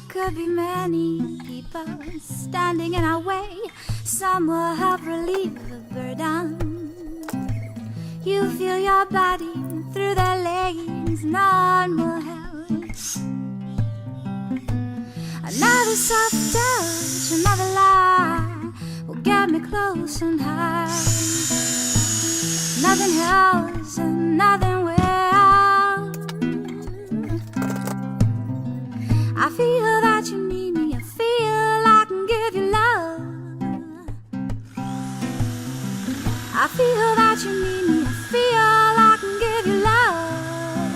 Could be many people standing in our way. Some will help relieve the burden. You feel your body through their legs, none will help. Another soft touch, another lie will get me close and high. Nothing else and nothing will. I feel that you need me, I feel I can give you love. I feel that you need me, I feel I can give you love.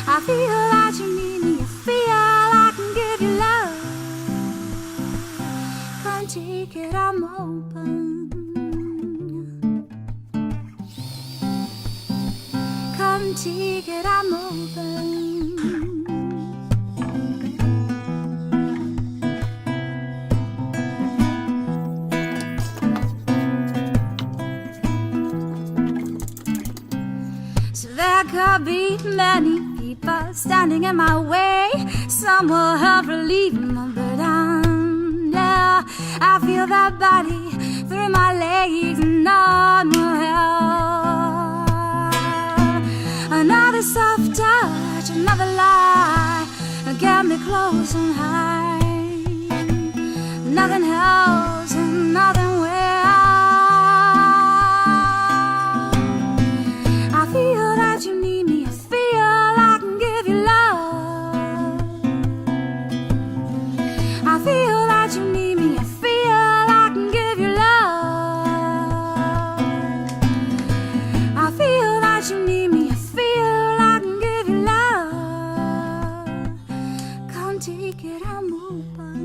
I feel that you need me, I feel I can give you love. Come take it, I'm open. Come take it, I'm open. There could be many people standing in my way. Some will help relieve my burden. Yeah, I feel that body through my legs, and none will help. Another soft touch, another lie, get me close and high. Nothing else and nothing will. I feel that you need me, I feel I can give you love. I feel that you need me, I feel I can give you love. I feel that you need me, I feel I can give you love. Come take it, I'm open.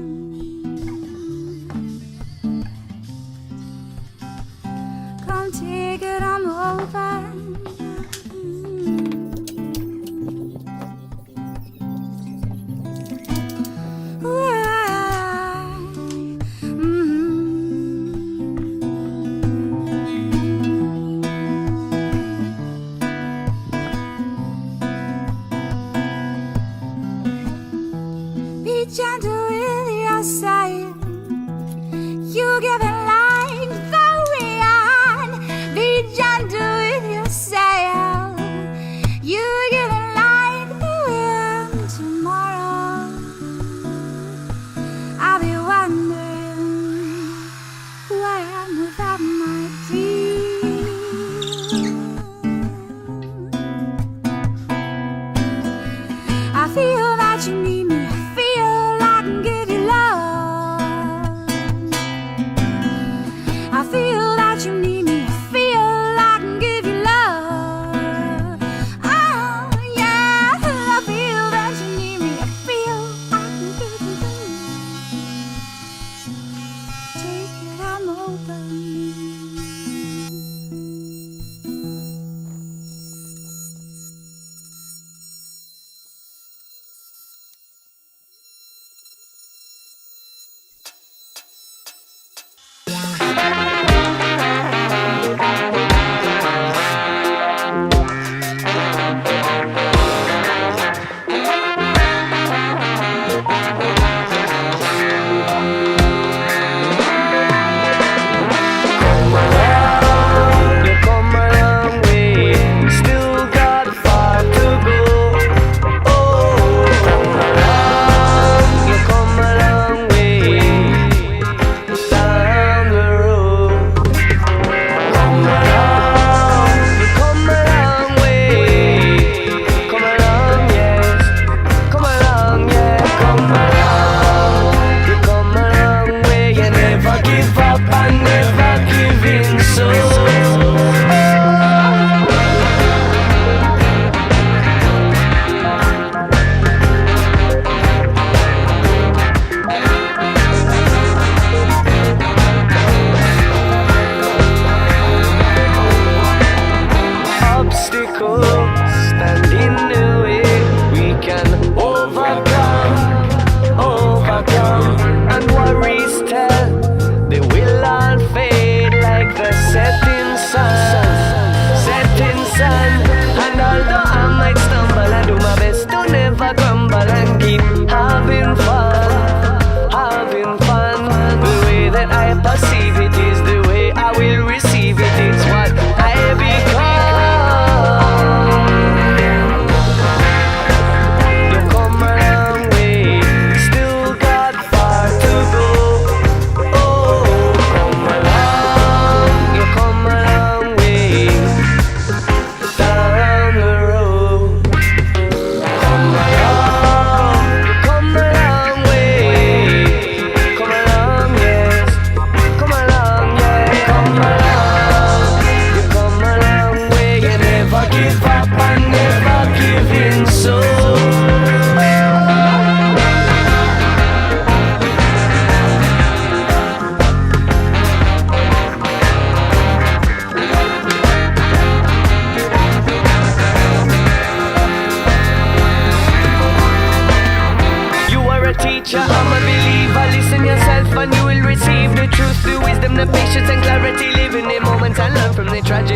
Come take it, I'm open. Be gentle with yourself. You give it like the wind. Be gentle with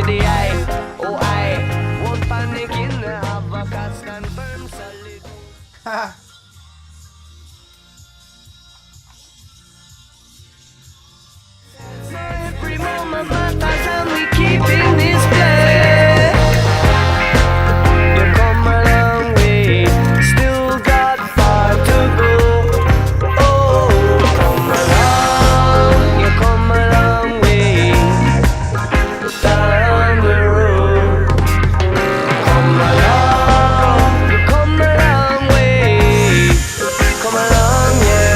with the eye. Oh, I won't panic in the advocates confirm solid. Every moment matters and we keep in this place. You come a long way, still got far to go. Oh, come along, you come a long way down the road. Come along, you come a long way. Come along, yeah.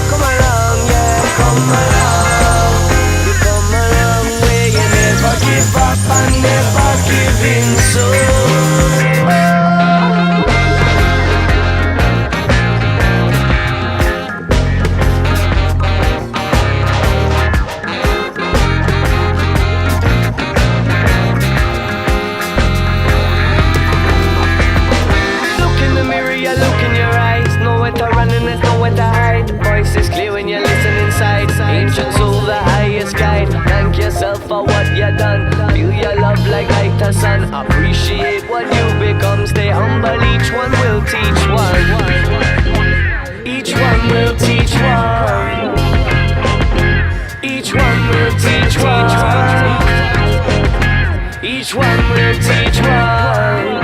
Come along, yeah. Come along. You come a long way. You never give up and never give in. So. Look in the mirror, you look in your eyes. Nowhere to run and there's nowhere to hide. The voice is clear when you listen inside. Angels hold the highest guide. Thank yourself for what you done. Feel your love like light to sun. Appreciate what you become. Stay humble, each one will teach one. Each one will teach one. Each one will teach one. Each one will teach one.